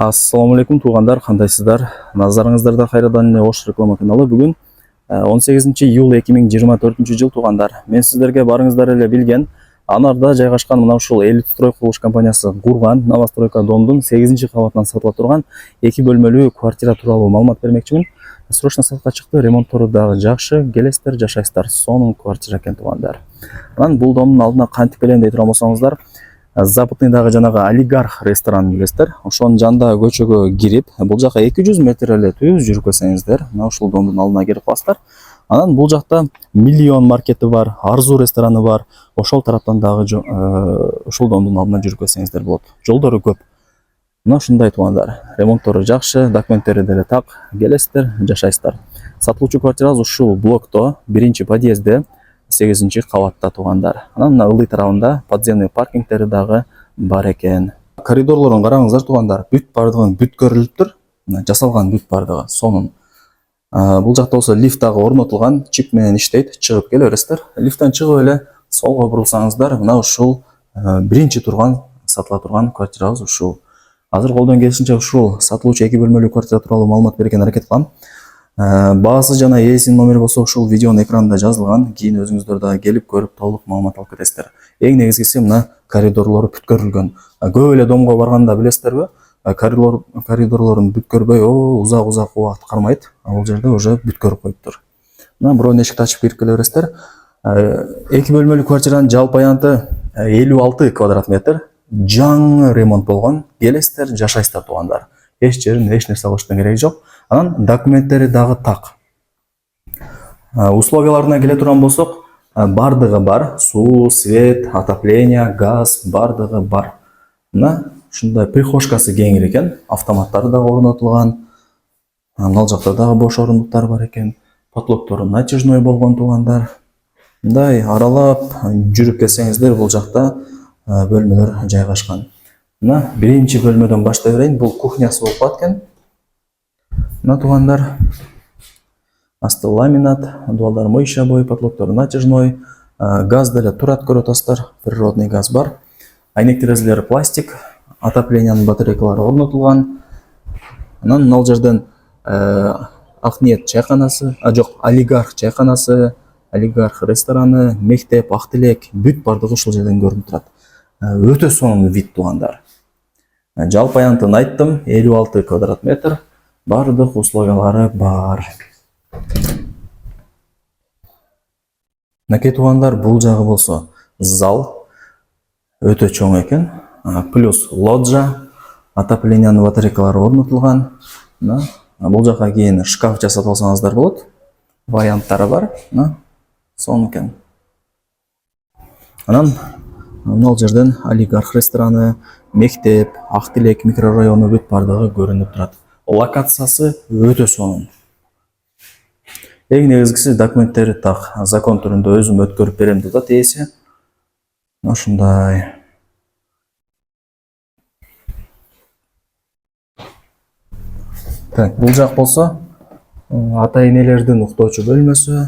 Ассаламу алейкум туғандар, қандайсыздар? Назарыңыздарда қайрадан Ош реклама каналы. Бүгін 18 июль 2024 жыл туғандар. Мен сіздерге барыңыздар еле білген Анарда жайғашқан мынау ушул Элит строй құрылыш компаниясы құрған Новостройка домдың 8-ші қабатынан сатыла тұрған 2 бөлмелі квартира туралы маалымат бермекчимин. Срочно сатқа чыкты, ремонттору дагы жакшы, келесиздер, жашайсыздар. Сонун квартира экен туғандар. Анан бул домдун алдына кантип келем дей турган болсоңуздар, Западныйдагы жанагы олигарх ресторанын билесиздер. Ошонун жанындагы көчөгө кирип, бул жака 200 метр эле түз жүрүп келсеңиздер, мына ушул домдун алдына кирип каласыздар. Анан бул жакта Миллион маркети бар, Арзу рестораны бар. Ошол тараптан дагы ушул домдун алдына жүрүп келсеңиздер болот. Жолдору көп. Мына ушундай туугандар. Ремонттору жакшы, документтери деле так. Келесиздер, жашайсыздар. Сатылуучу квартирабыз ушул блокто, 1-чи подъездде, 8-чи кабатта туугандар. Анан мына ылдый тарабында подземный паркингтери дагы бар экен. Коридорлорун караңыздар туугандар. Бүт бардыгы бүт көрүлүп тур. Жасалган бүт бардыгы сонун. Бул жакта болсо лифт дагы орнотулган, чип менен иштейт. Чыгып келе бересиздер. Лифттен чыгып эле солго бурулсаңыздар, мына ушул 1-чи турган сатыла турган квартирабыз ушул. Азыр колдон келишинче ушул сатылуучу 2 бөлмөлүү квартира тууралуу маалымат берген аракет кылам. Баасы жана ээсинин номери болсо ушул видеонун экранында жазылган. Кийин өзүңүздөр дагы келип көрүп толук маалымат алып кетесиздер. Эң негизгиси мына коридорлору бүткөрүлгөн. Көп эле домго барганда билесиздерби? Коридорлорун бүткөрбөй, узак убакыт кармайт. Бул жерде уже бүткөрүп коюптур. Мына бирок эшикти ачып кирип келе бересиздер. 2 бөлмөлүү квартиранын жалпы аянты 56 квадрат метр. Жаңы ремонт болгон. Келесиздер, жашайсыздар туугандар. Эч жерин эч нерсе кылыштын кереги жок. Анан документтери дагы так. Условияларына келе турган болсок, бардыгы бар. Суу, свет, отопление, газ бардыгы бар. Мына ушундай прихожкасы кеңир экен. Автоматтары дагы орнотулган. Ал жакта дагы бош орундуктар бар экен. Потлоктору натяжной болгон туугандар. Мындай аралап жүрүп келсеңиздер, бул жакта бөлмөлөр жайгашкан. Мына 1-чи бөлмөдөн баштай берейин. Бул кухнясы болуп калат экен. Мына туугандар, асты ламинат, дуалдар моющий обой, потлоктору натяжной, газ деле турат көрүп атасыздар, природный газ бар. Айнек терезелери пластик, отоплениянын батарейкалары орнотулган. Анан ал жерден Акниет чайканасы, олигарх чайканасы, олигарх рестораны, мектеп, ак тилек бүт бардыгы ушул жерден көрүнүп турат. Өтө сонун вид туугандар. Жалпы аянтын айттым, 56 квадрат метр. Бардык условиялары бар. Мынакей туугандар, бул жагы болсо зал өтө чоң экен. Плюс лоджа, отоплениянын батарейкалары орнотулган. Бул жака кийин шкаф жасап алсаңыздар болот. Варианттары бар. Сонун экен. Анан ал жерден олигарх рестораны, мектеп, ак тилек микрорайону бүт бардыгы көрүнүп турат. Локациясы өтө сонун. Эң негизгиси документтери так. Закон түрүндө өзүм өткөрүп берем деп атат ээси. Ошундай. Так, бул жак болсо ата-энелердин уктоочу бөлмөсү.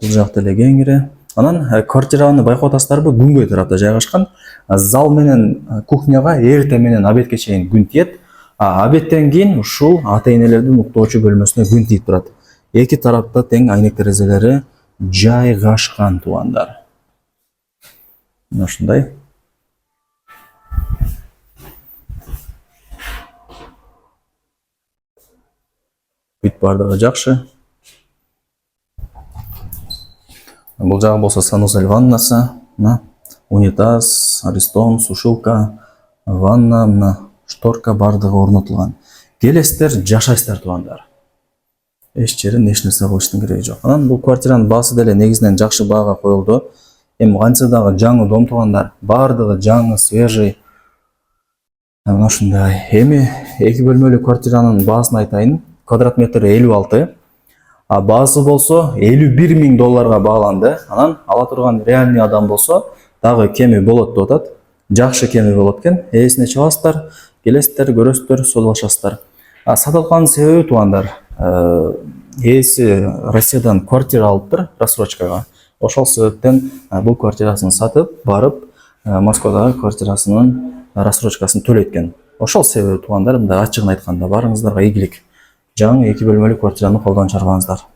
Бул жакта эле кеңири. Анан квартираны байкап атасыздарбы? Күнгөй тарапта жайгашкан. Зал менен кухняга эртең менен обедке чейин күн тиет. Обедтен кийин ушул ата-энелердин уктоочу бөлмөсүнө күн тийип турат. Эки тарапта тең айнек терезелери жайгашкан туугандар. Мына ушундай. Бүт бардыгы жакшы. Бул жагы болсо санузел ваннасы, унитаз, аристон, сушилка, ванна, шторка бардыгы орнотулган. Келесиздер, жашайсыздар туугандар. Эч жерин эч нерсе кылыштын кереги жок. Анан бул квартиранын баасы деле негизинен жакшы баага коюлду. Эми канча дагы жаңы дом туугандар, бардыгы жаңы, свежий. Мына ушундай. Эми 2 бөлмөлүү квартиранын баасын айтайын. Квадрат метри 56. Баасы болсо $51.000 бааланды. Анан ала турган реальный адам болсо дагы кеми болот деп атат. Жакшы кеми болот экен. Ээсине чыгасыздар, келесиздер, көрөсүздөр, содалашасыздар. Сатылганын себеби туугандар, ээси Россиядан квартира алыптыр рассрочкага. Ошол себептен бул квартирасын сатып, барып Москвадагы квартирасынын рассрочкасын төлөйт экен. Ошол себеби туугандар, мындай ачыгын айтканда, барыңыздарга ийгилик. Жаңы 2 бөлмөлүү квартираны колдон чыгарбаңыздар.